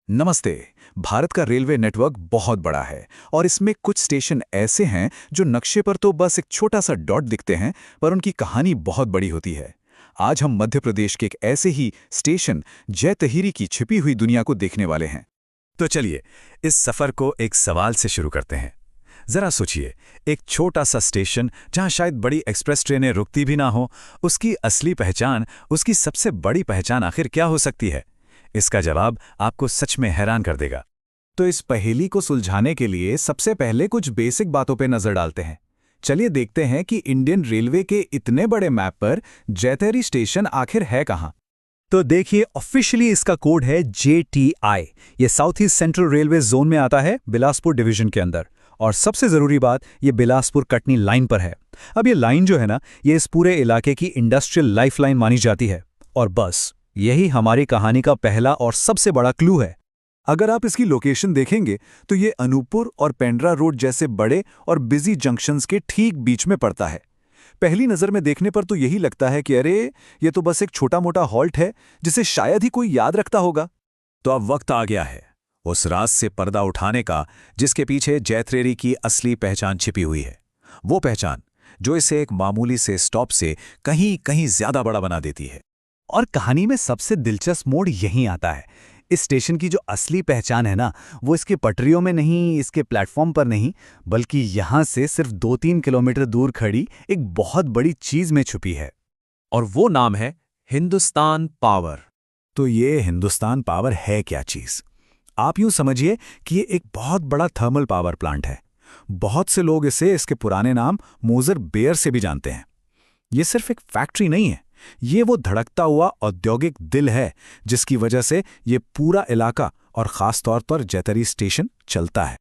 नमस्ते। भारत का railway network बहुत बड़ा है और इसमें कुछ स्टेशन ऐसे हैं जो नक्शे पर तो बस एक छोटा सा डॉट दिखते हैं, पर उनकी कहानी बहुत बड़ी होती है। आज हम मध्य प्रदेश के एक ऐसे ही स्टेशन जैतहिरी की छिपी हुई दुनिया को देखने वाले हैं। तो चलिए इस सफर को एक सवाल से शुरू करते हैं। जरा सोचिए, एक छोटा सा स्टेशन जहां शायद बड़ी एक्सप्रेस ट्रेनें रुकती भी ना हो, उसकी असली पहचान, उसकी सबसे बड़ी पहचान आखिर क्या हो सकती है? इसका जवाब आपको सच में हैरान कर देगा। तो इस पहेली को सुलझाने के लिए सबसे पहले कुछ बेसिक बातों पर नजर डालते हैं। चलिए देखते हैं कि इंडियन रेलवे के इतने बड़े मैप पर जैतहरी स्टेशन आखिर है कहां। तो देखिए, ऑफिशियली इसका कोड है JTI। ये south east central railway zone में आता है, बिलासपुर डिवीजन के अंदर। और सबसे ज़रूरी बात, ये बिलासपुर कटनी लाइन पर है। अब ये लाइन जो है ना, ये इस पूरे इलाके की इंडस्ट्रियल लाइफलाइन मानी जाती है। और बस यही हमारी कहानी का पहला और सबसे बड़ा क्लू है। अगर आप इसकी लोकेशन देखेंगे तो ये अनूपपुर और पेंड्रा रोड जैसे बड़े और बिजी जंक्शंस के ठीक बीच में पड़ता है। पहली नज़र में देखने पर तो यही लगता है कि अरे, ये तो बस एक छोटा मोटा हॉल्ट है जिसे शायद ही कोई याद रखता होगा। तो अब वक्त आ गया है उस राज से पर्दा उठाने का, जिसके पीछे जैतहरी की असली पहचान छिपी हुई है। वो पहचान जो इसे एक मामूली से स्टॉप से कहीं कहीं ज्यादा बड़ा बना देती है। और कहानी में सबसे दिलचस्प मोड़ यहीं आता है। इस स्टेशन की जो असली पहचान है ना, वो इसके पटरियों में नहीं, इसके प्लेटफॉर्म पर नहीं, बल्कि यहाँ से सिर्फ 2-3 किलोमीटर दूर खड़ी एक बहुत बड़ी चीज में छुपी है। और वो नाम है हिंदुस्तान पावर। तो ये हिंदुस्तान पावर है क्या चीज? आप यूं समझिए कि ये एक बहुत बड़ा थर्मल पावर प्लांट है। बहुत से लोग इसे इसके पुराने नाम मोजर बेयर से भी जानते हैं। ये सिर्फ एक फैक्ट्री नहीं है, ये वो धड़कता हुआ औद्योगिक दिल है जिसकी वजह से ये पूरा इलाका और खास तौर पर जैतहरी स्टेशन चलता है।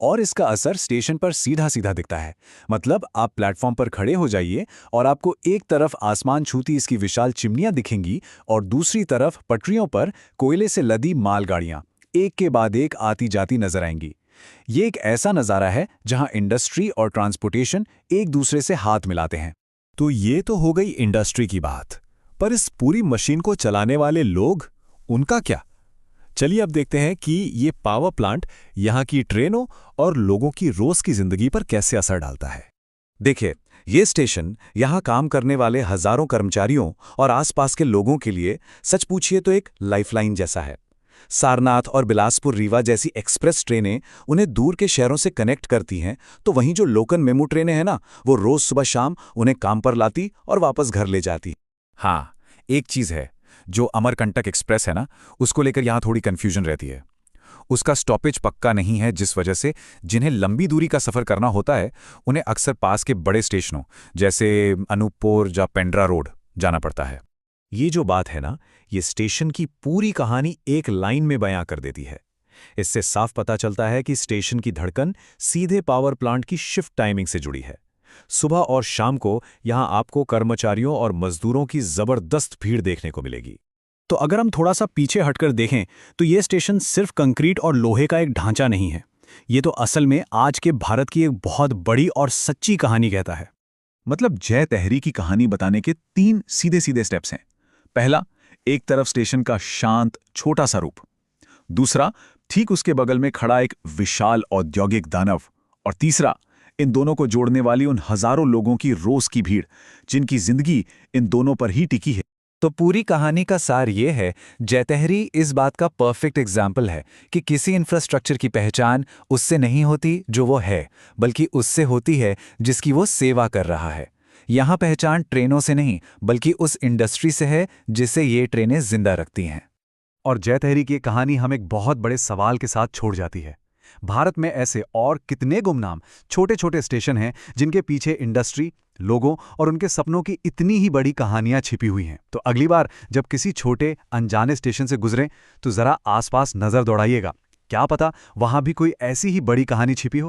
और इसका असर स्टेशन पर सीधा सीधा दिखता है। मतलब आप प्लेटफॉर्म पर खड़े हो जाइए और आपको एक तरफ आसमान छूती इसकी विशाल चिमनियां दिखेंगी और दूसरी तरफ पटरियों पर कोयले से लदी मालगाड़ियां एक के बाद एक आती जाती नजर आएंगी। ये एक ऐसा नज़ारा है जहां इंडस्ट्री और ट्रांसपोर्टेशन एक दूसरे से हाथ मिलाते हैं। तो ये तो हो गई इंडस्ट्री की बात, पर इस पूरी मशीन को चलाने वाले लोग, उनका क्या? चलिए अब देखते हैं कि ये पावर प्लांट यहाँ की ट्रेनों और लोगों की रोज की जिंदगी पर कैसे असर डालता है। देखिए, ये स्टेशन यहाँ काम करने वाले हजारों कर्मचारियों और आसपास के लोगों के लिए सच पूछिए तो एक लाइफलाइन जैसा है। सारनाथ और बिलासपुर रीवा जैसी एक्सप्रेस ट्रेनें उन्हें दूर के शहरों से कनेक्ट करती हैं, तो वहीं जो लोकल मेमू ट्रेनें हैं ना, वो रोज सुबह शाम उन्हें काम पर लाती और वापस घर ले जाती। हाँ, एक चीज़ है, जो अमरकंटक एक्सप्रेस है ना, उसको लेकर यहाँ थोड़ी कन्फ्यूजन रहती है। उसका स्टॉपेज पक्का नहीं है, जिस वजह से जिन्हें लंबी दूरी का सफ़र करना होता है, उन्हें अक्सर पास के बड़े स्टेशनों जैसे अनूपपुर या पेंड्रा रोड जाना पड़ता है। ये जो बात है ना, ये स्टेशन की पूरी कहानी एक लाइन में बयां कर देती है। इससे साफ पता चलता है कि स्टेशन की धड़कन सीधे पावर प्लांट की शिफ्ट टाइमिंग से जुड़ी है। सुबह और शाम को यहां आपको कर्मचारियों और मजदूरों की जबरदस्त भीड़ देखने को मिलेगी। तो अगर हम थोड़ा सा पीछे हटकर देखें तो ये स्टेशन सिर्फ कंक्रीट और लोहे का एक ढांचा नहीं है। ये तो असल में आज के भारत की एक बहुत बड़ी और सच्ची कहानी कहता है। मतलब जैतहरी की कहानी बताने के 3 सीधे सीधे स्टेप्स हैं। पहला, एक तरफ स्टेशन का शांत छोटा सा रूप। दूसरा, ठीक उसके बगल में खड़ा एक विशाल औद्योगिक दानव। और तीसरा, इन दोनों को जोड़ने वाली उन हजारों लोगों की रोज की भीड़, जिनकी जिंदगी इन दोनों पर ही टिकी है। तो पूरी कहानी का सार ये है, जैतहरी इस बात का परफेक्ट एग्जाम्पल है कि किसी इंफ्रास्ट्रक्चर की पहचान उससे नहीं होती जो वो है, बल्कि उससे होती है जिसकी वो सेवा कर रहा है। यहाँ पहचान ट्रेनों से नहीं, बल्कि उस इंडस्ट्री से है जिसे ये ट्रेनें जिंदा रखती हैं। और जैतहरी की कहानी हम एक बहुत बड़े सवाल के साथ छोड़ जाती है। भारत में ऐसे और कितने गुमनाम छोटे छोटे स्टेशन हैं जिनके पीछे इंडस्ट्री, लोगों और उनके सपनों की इतनी ही बड़ी कहानियां छिपी हुई हैं। तो अगली बार जब किसी छोटे अनजाने स्टेशन से गुजरें तो जरा आसपास नजर दौड़ाइएगा। क्या पता वहां भी कोई ऐसी ही बड़ी कहानी छिपी हो।